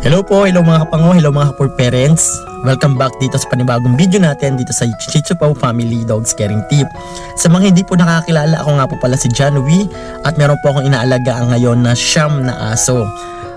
Hello po, hello mga kapango, hello mga kapur parents. Welcome back dito sa panibagong video natin dito sa Shih Tzu Paw Family Dogs Caring Tip. Sa mga hindi po nakakilala, ako nga po pala si Janwy at meron po akong inaalagaan ngayon na siyam na aso.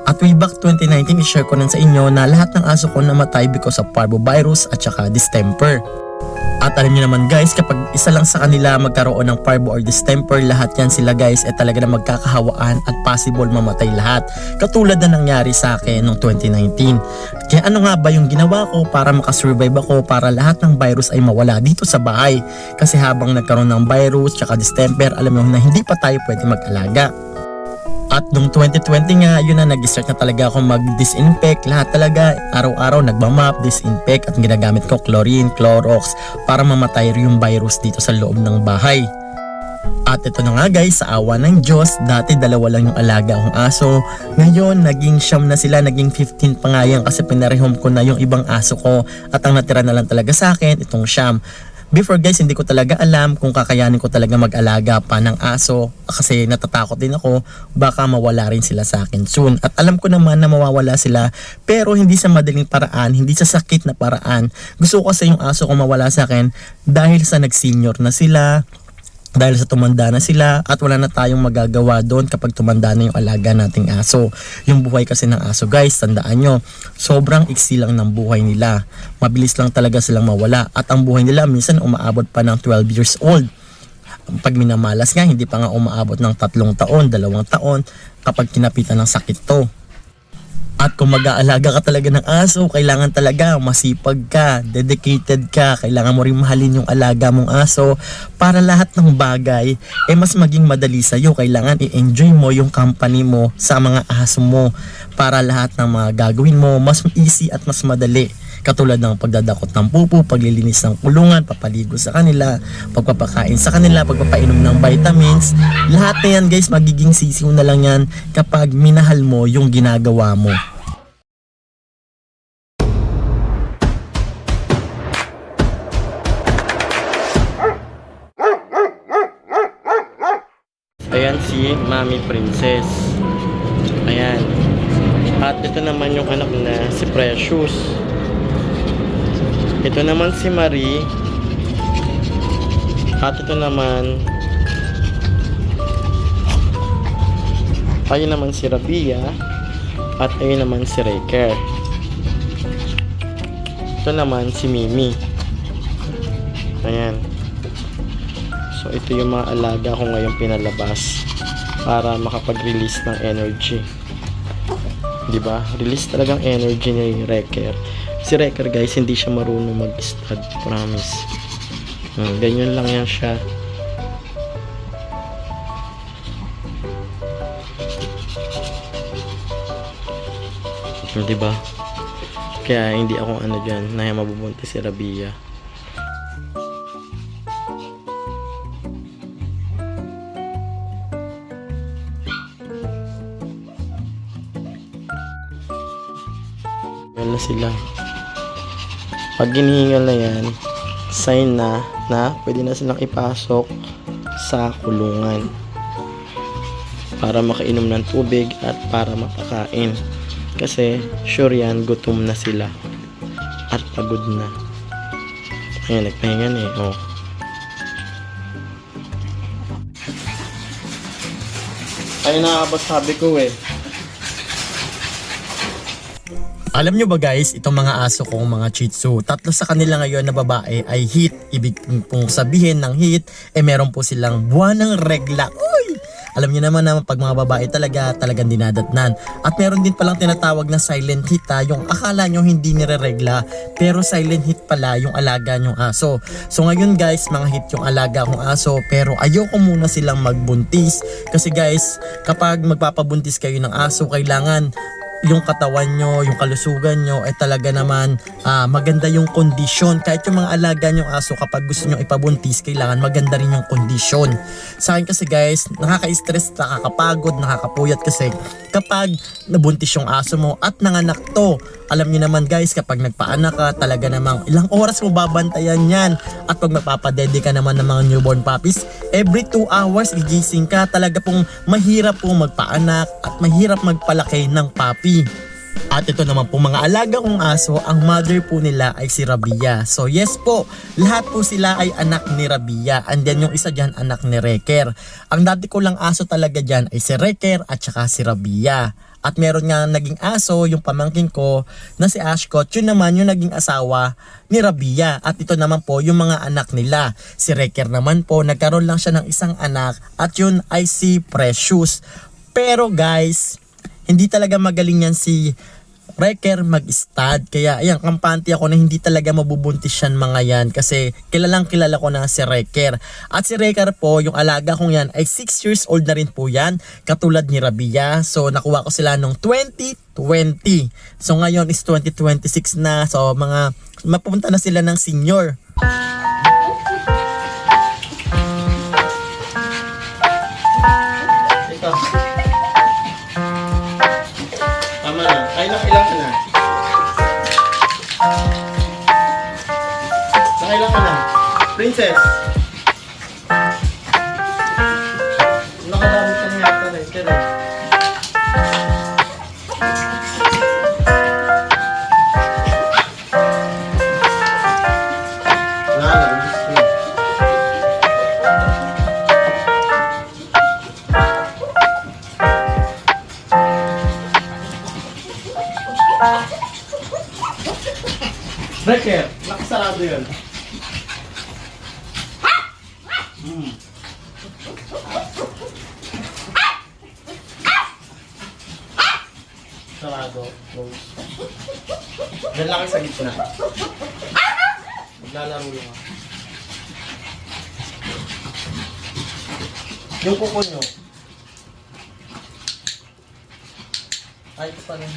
At way back 2019, i-share ko nun sa inyo na lahat ng aso ko namatay because of parvovirus at saka distemper. At alam niyo naman guys, kapag isa lang sa kanila magkaroon ng parvo or distemper, lahat yan sila guys talaga na magkakahawaan at possible mamatay lahat. Katulad na nangyari sa akin noong 2019. Kaya ano nga ba yung ginawa ko para makasurvive ako, para lahat ng virus ay mawala dito sa bahay? Kasi habang nagkaroon ng virus tsaka distemper, alam mo na hindi pa tayo pwede mag-alaga. At noong 2020 nga, yun na nag-start na talaga ako mag-disinfect. Lahat talaga, araw-araw nagmamap, disinfect at ginagamit ko chlorine, Clorox para mamatay yung virus dito sa loob ng bahay. At ito na nga guys, sa awa ng Diyos, dati dalawa lang yung alaga kong aso. Ngayon, naging siyam na sila, naging 15 pa nga yan kasi pinarehome ko na yung ibang aso ko. At ang natira na lang talaga sa akin, itong siyam. Before guys, hindi ko talaga alam kung kakayanin ko talaga mag-alaga pa ng aso kasi natatakot din ako baka mawala rin sila sa akin soon. At alam ko naman na mawawala sila pero hindi sa madaling paraan, hindi sa sakit na paraan. Gusto ko kasi yung aso ko mawala sa akin dahil sa nag-senior na sila, dahil sa tumanda na sila at wala na tayong magagawa doon kapag tumanda na yung alaga nating aso. Yung buhay kasi ng aso guys, tandaan nyo, sobrang iksi lang ng buhay nila. Mabilis lang talaga silang mawala at ang buhay nila minsan umaabot pa ng 12 years old. Pag minamalas nga, hindi pa nga umaabot ng 3 taon, 2 taon kapag kinapitan ng sakit to. At kung mag-aalaga ka talaga ng aso, kailangan talaga masipag ka, dedicated ka, kailangan mo rin mahalin yung alaga mong aso para lahat ng bagay mas maging madali sa'yo. Kailangan i-enjoy mo yung company mo sa mga aso mo para lahat ng mga gagawin mo mas easy at mas madali. Katulad ng pagdadakot ng pupo, paglilinis ng kulungan, papaligo sa kanila, pagpapakain sa kanila, pagpapainom ng vitamins. Lahat na yan guys, magiging sisiw na lang yan kapag minahal mo yung ginagawa mo. Ayan si Mami Princess. Ayan. At ito naman yung anak na si Precious. Ito naman si Marie. At ito naman, ayun naman si Rabia. At ayun naman si Raker. Ito naman si Mimi. Ayan. So ito yung mga alaga ko ngayong pinalabas para makapag-release ng energy. Diba? Release talagang energy ni Raker. Si Raker guys, hindi siya marunong mag-stud, promise. Ganyan lang yan siya. Diba? Kaya hindi ako ano dyan, na mabubuntis si Rabia. Na sila. Pag ginihingal na yan, sign na pwede na silang ipasok sa kulungan para makainom ng tubig at para mapakain kasi sure yan, gutom na sila at pagod na. Ayan, nagpahinga na oh. Ay, nakakapagsabi ko Alam nyo ba guys, itong mga aso kong mga Shih Tzu, 3 sa kanila ngayon na babae ay heat. Ibig pong sabihin ng heat, meron po silang buwan ng regla. Uy! Alam nyo naman na pag mga babae talagang dinadatnan. At meron din palang tinatawag na silent heat yung akala nyo hindi nire-regla, pero silent heat pala yung alaga nyong aso. So ngayon guys, mga heat yung alaga kong aso, pero ayoko muna silang magbuntis. Kasi guys, kapag magpapabuntis kayo ng aso, kailangan yung katawan nyo, yung kalusugan nyo talaga naman maganda yung kondisyon. Kahit yung mga alaga nyo aso, kapag gusto nyo ipabuntis, kailangan maganda rin yung kondisyon. Sa akin kasi guys, nakaka-stress, nakakapagod, nakakapuyat kasi kapag nabuntis yung aso mo at nanganak to, alam niyo naman guys, kapag nagpaanak ka, talaga namang ilang oras mo babantayan yan. At pag magpapadede ka naman ng mga newborn puppies, every 2 hours gigising ka. Talaga pong mahirap pong magpaanak at mahirap magpalaki ng puppy. At ito naman po mga alaga kong aso, ang mother po nila ay si Rabia. So yes po, lahat po sila ay anak ni Rabia. And then yung isa dyan, anak ni Reker. Ang dati ko lang aso talaga dyan ay si Reker at saka si Rabia. At meron nga naging aso, yung pamangkin ko na si Ashcott, yun naman yung naging asawa ni Rabia. At ito naman po yung mga anak nila. Si Reker naman po, nagkaroon lang siya ng isang anak at yun ay si Precious. Pero guys, hindi talaga magaling yan si Reker mag-stud. Kaya ayan, kampante ako na hindi talaga mabubuntis yan mga yan. Kasi kilalang kilala ko na si Reker. At si Reker po, yung alaga kong yan ay 6 years old na rin po yan. Katulad ni Rabia. So nakuha ko sila nung 2020. So ngayon is 2026 na. So mga mapupunta na sila ng senior. Ito. Tama na. Ay, nakailang ka na. Nakailang ka na. Princess. Nakadami ka na yata rin. Kaya Reker, nakasarado yun. Sarado. Close. Diyan lang kayo sa gitna. Maglalaro lang ako. Yung kuko nyo. Ay, ito pa rin.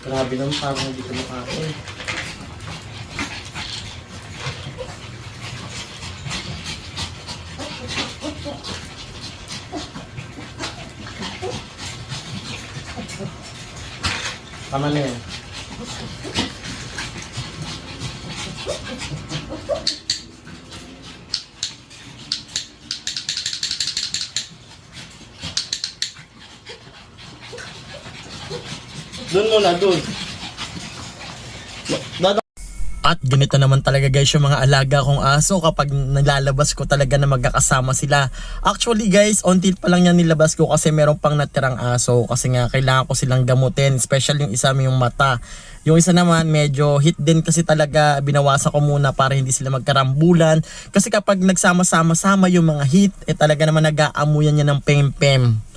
Grabe naman, parang hindi ko makakain. Tama na yan. Doon muna, doon. At ganito naman talaga guys yung mga alaga kong aso kapag nalalabas ko talaga na magkakasama sila. Actually guys, until pa lang yan nilabas ko kasi meron pang natirang aso. Kasi nga kailangan ko silang gamutin. Special yung isa yung mata. Yung isa naman medyo hit din kasi talaga binawasan ko muna para hindi sila magkarambulan. Kasi kapag nagsama-sama-sama yung mga hit, talaga naman nag-aamuyan niya ng pem-pem.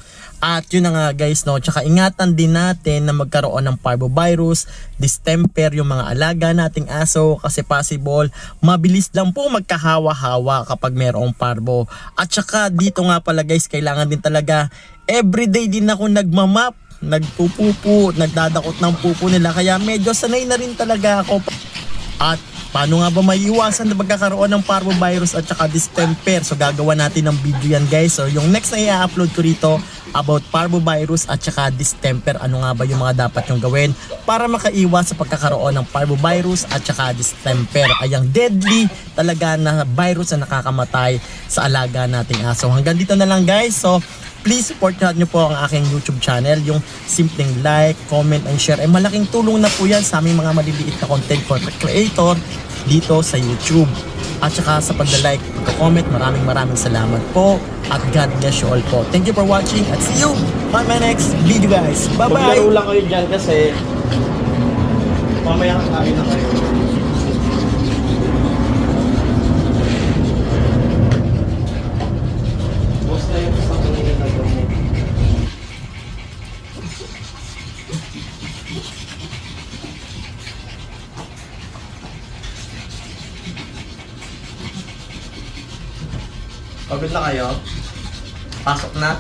At yun na nga guys, no, tsaka ingatan din natin na magkaroon ng parvovirus, distemper yung mga alaga nating aso kasi possible mabilis lang po magkahawa-hawa kapag mayroong parvo. At tsaka dito nga pala guys, kailangan din talaga everyday din ako nagmamap, nagpupupo, nagdadakot ng pupo nila kaya medyo sanay na rin talaga ako. At paano nga ba maiiwasan na magkakaroon ng parvovirus at saka distemper? So gagawa natin ng video yan guys. So yung next na i-upload ko rito about parvovirus at saka distemper. Ano nga ba yung mga dapat yung gawin para makaiwas sa pagkakaroon ng parvovirus at saka distemper? Ayang deadly talaga na virus na nakakamatay sa alaga nating aso. Hanggang dito na lang guys. So please support nyo po ang aking YouTube channel. Yung simpleng like, comment, and share. Malaking tulong na po yan sa aming mga maliliit na content creator dito sa YouTube. At saka sa pagla-like, pagka-comment, maraming salamat po. At God bless you all po. Thank you for watching at see you on my next video guys. Bye-bye! Maglaro lang kayo dyan kasi mamaya kakain na kayo. Pagod na kayo? Pasok na?